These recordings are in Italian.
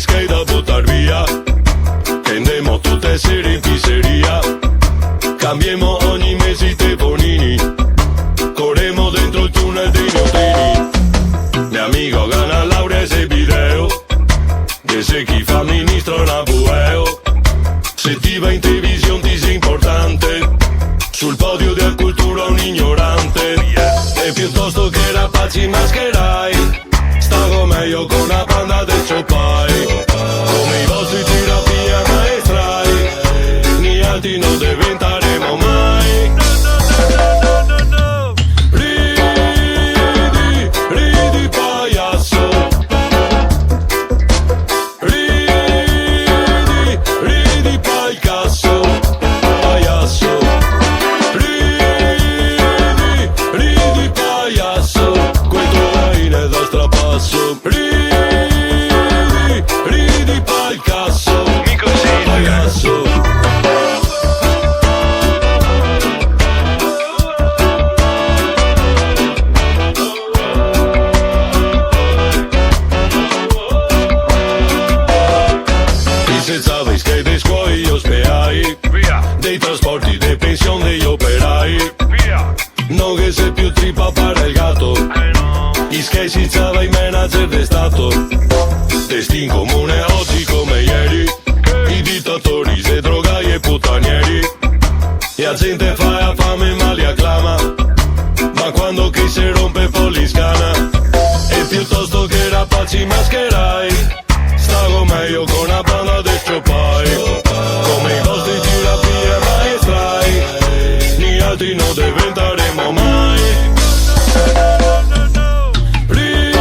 skate da buttar via. Tendiamo tutte sere in pizzeria. Cambiamo ogni mese i telefonini. Corremo dentro il tunnel dei notini. Mio amico gana laurea e se video. Che se chi fa ministro na bueo. Se ti va in televisione ti sei importante. Sul podio del cultura un ignorante. E piuttosto che rapaci mascherai. Stavo meglio con una banda del ciopai. Come i vostri terapia maestrai. Ni altri non diventeremo mai. Ridi, ridi pagliasso. Ridi, ridi pagliasso. Pagliasso. Ridi, ridi pagliasso. Quel tuo aire da strapasso. Ridi, ridi pagliasso. Mi consigli pagliasso. Senza che dei scuoli io speai. Dei trasporti, dei pensioni degli operai. Non che sei più trippa pare il gatto. I che si stava in manager di stato. Testi in comune oggi come ieri. I dittatori, se drogai e puttanieri. E la gente fa la fame ma li acclama. Ma quando chi si rompe poi li scana. E piuttosto che rapaci mascherai. Stavo meglio con una banda del ciopai. Come i vostri terapia maestrai. Ni altri non diventeremo mai. Ridi,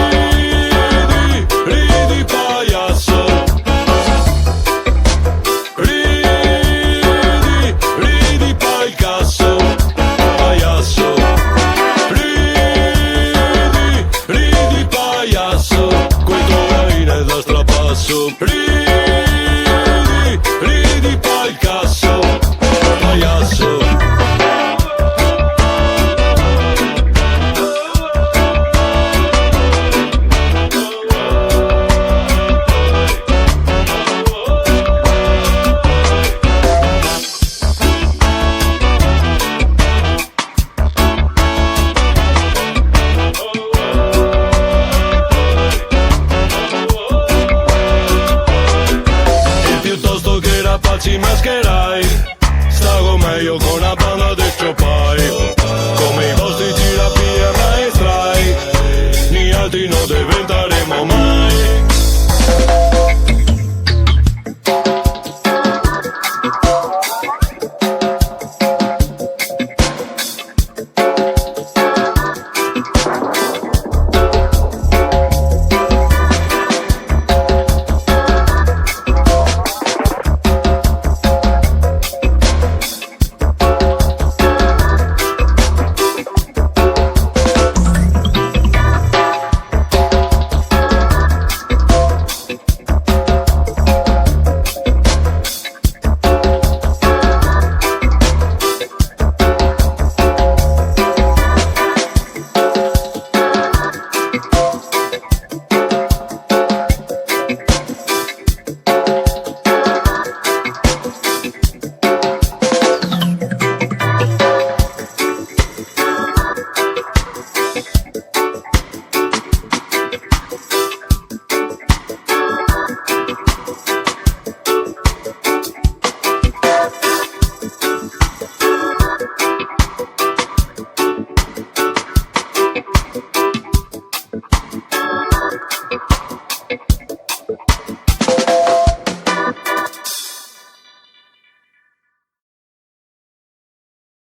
ridi pagliasso. Ridi, ridi pagliasso. Pagliasso. Ridi, ridi pagliasso. Quel tuo aire da strapasso. Ridi, ridi pagliasso. Pagliasso. E piuttosto che rapaci mascherai.